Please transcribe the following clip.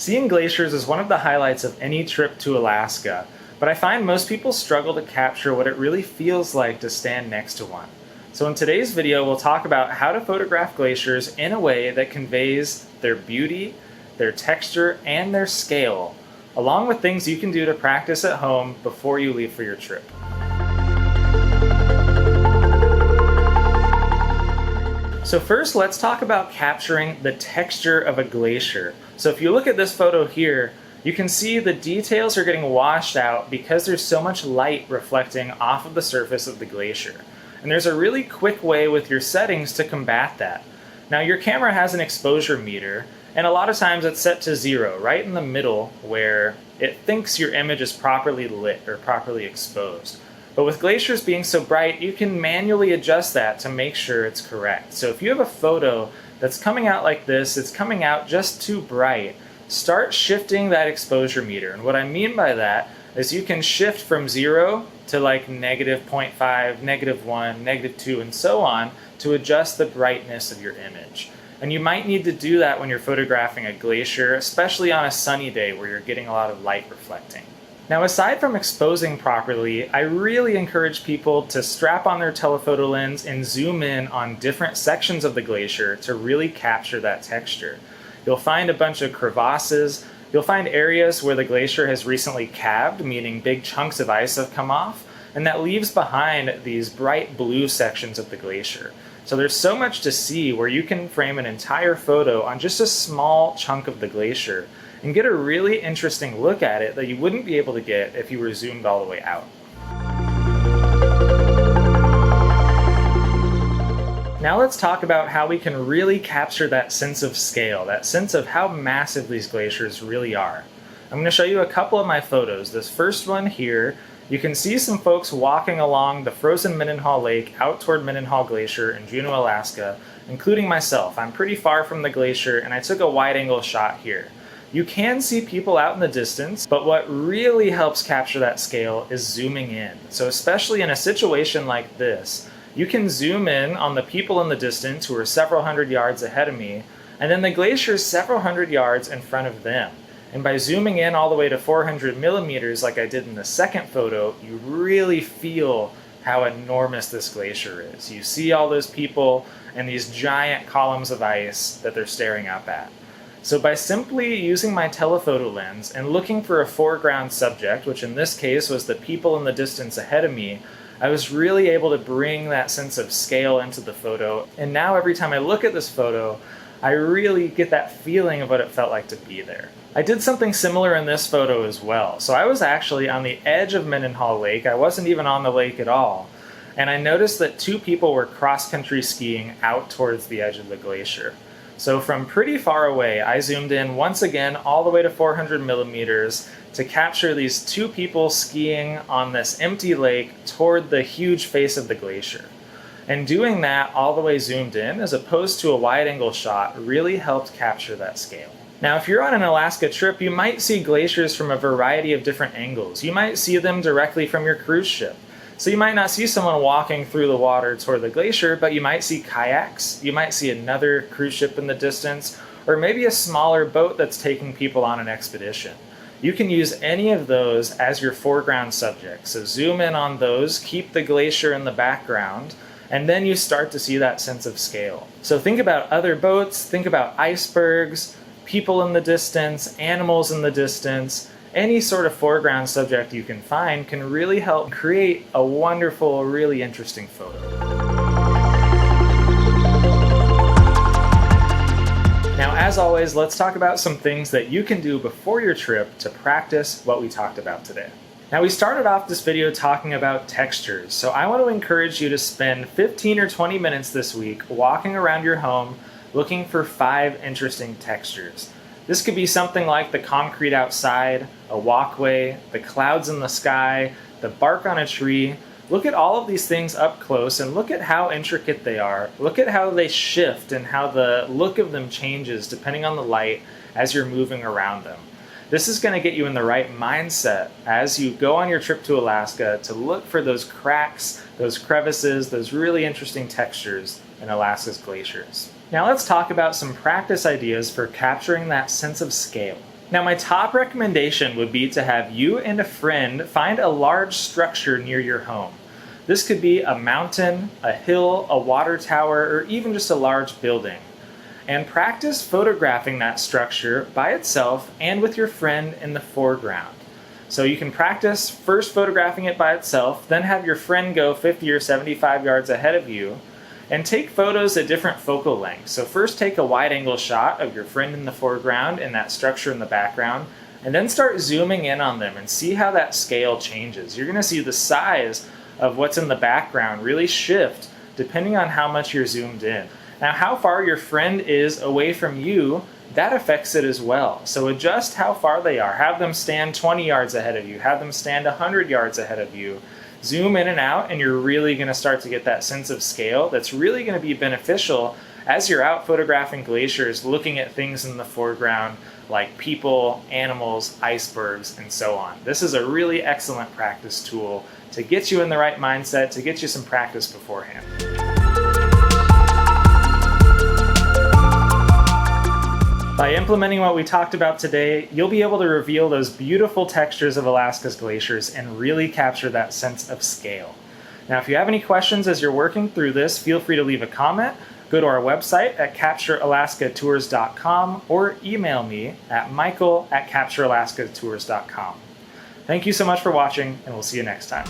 Seeing glaciers is one of the highlights of any trip to Alaska, but I find most people struggle to capture what it really feels like to stand next to one. So in today's video, we'll talk about how to photograph glaciers in a way that conveys their beauty, their texture, and their scale, along with things you can do to practice at home before you leave for your trip. So first, let's talk about capturing the texture of a glacier. So if you look at this photo here, you can see the details are getting washed out because there's so much light reflecting off of the surface of the glacier. And there's a really quick way with your settings to combat that. Now your camera has an exposure meter, and a lot of times it's set to 0, right in the middle where it thinks your image is properly lit or properly exposed. But with glaciers being so bright, you can manually adjust that to make sure it's correct. So if you have a photo that's coming out like this, it's coming out just too bright, start shifting that exposure meter. And what I mean by that is you can shift from 0 to like -0.5, -1, -2, and so on to adjust the brightness of your image. And you might need to do that when you're photographing a glacier, especially on a sunny day where you're getting a lot of light reflecting. Now, aside from exposing properly, I really encourage people to strap on their telephoto lens and zoom in on different sections of the glacier to really capture that texture. You'll find a bunch of crevasses. You'll find areas where the glacier has recently calved, meaning big chunks of ice have come off, and that leaves behind these bright blue sections of the glacier. So there's so much to see where you can frame an entire photo on just a small chunk of the glacier and get a really interesting look at it that you wouldn't be able to get if you were zoomed all the way out. Now let's talk about how we can really capture that sense of scale, that sense of how massive these glaciers really are. I'm going to show you a couple of my photos. This first one here, you can see some folks walking along the frozen Mendenhall Lake out toward Mendenhall Glacier in Juneau, Alaska, including myself. I'm pretty far from the glacier and I took a wide-angle shot here. You can see people out in the distance, but what really helps capture that scale is zooming in. So especially in a situation like this, you can zoom in on the people in the distance who are several hundred yards ahead of me, and then the glacier is several hundred yards in front of them. And by zooming in all the way to 400 millimeters like I did in the second photo, you really feel how enormous this glacier is. You see all those people and these giant columns of ice that they're staring up at. So by simply using my telephoto lens and looking for a foreground subject, which in this case was the people in the distance ahead of me, I was really able to bring that sense of scale into the photo. And now every time I look at this photo, I really get that feeling of what it felt like to be there. I did something similar in this photo as well. So I was actually on the edge of Mendenhall Lake. I wasn't even on the lake at all. And I noticed that 2 people were cross-country skiing out towards the edge of the glacier. So from pretty far away, I zoomed in once again all the way to 400 millimeters to capture these 2 people skiing on this empty lake toward the huge face of the glacier. And doing that all the way zoomed in, as opposed to a wide-angle shot, really helped capture that scale. Now, if you're on an Alaska trip, you might see glaciers from a variety of different angles. You might see them directly from your cruise ship. So you might not see someone walking through the water toward the glacier, but you might see kayaks, you might see another cruise ship in the distance, or maybe a smaller boat that's taking people on an expedition. You can use any of those as your foreground subject. So zoom in on those, keep the glacier in the background, and then you start to see that sense of scale. So think about other boats, think about icebergs, people in the distance, animals in the distance. Any sort of foreground subject you can find can really help create a wonderful, really interesting photo. Now, as always, let's talk about some things that you can do before your trip to practice what we talked about today. Now, we started off this video talking about textures, so I want to encourage you to spend 15 or 20 minutes this week walking around your home looking for 5 interesting textures. This could be something like the concrete outside, a walkway, the clouds in the sky, the bark on a tree. Look at all of these things up close and look at how intricate they are. Look at how they shift and how the look of them changes depending on the light as you're moving around them. This is going to get you in the right mindset as you go on your trip to Alaska to look for those cracks, those crevices, those really interesting textures in Alaska's glaciers. Now let's talk about some practice ideas for capturing that sense of scale. Now, my top recommendation would be to have you and a friend find a large structure near your home. This could be a mountain, a hill, a water tower, or even just a large building. And practice photographing that structure by itself and with your friend in the foreground. So you can practice first photographing it by itself, then have your friend go 50 or 75 yards ahead of you, and take photos at different focal lengths. So first take a wide angle shot of your friend in the foreground and that structure in the background, and then start zooming in on them and see how that scale changes. You're gonna see the size of what's in the background really shift depending on how much you're zoomed in. Now, how far your friend is away from you, that affects it as well. So adjust how far they are. Have them stand 20 yards ahead of you. Have them stand 100 yards ahead of you. Zoom in and out, and you're really going to start to get that sense of scale that's really going to be beneficial as you're out photographing glaciers, looking at things in the foreground like people, animals, icebergs, and so on. This is a really excellent practice tool to get you in the right mindset, to get you some practice beforehand. By implementing what we talked about today, you'll be able to reveal those beautiful textures of Alaska's glaciers and really capture that sense of scale. Now, if you have any questions as you're working through this, feel free to leave a comment, go to our website at capturealaskatours.com, or email me at michael@capturealaskatours.com. Thank you so much for watching, and we'll see you next time.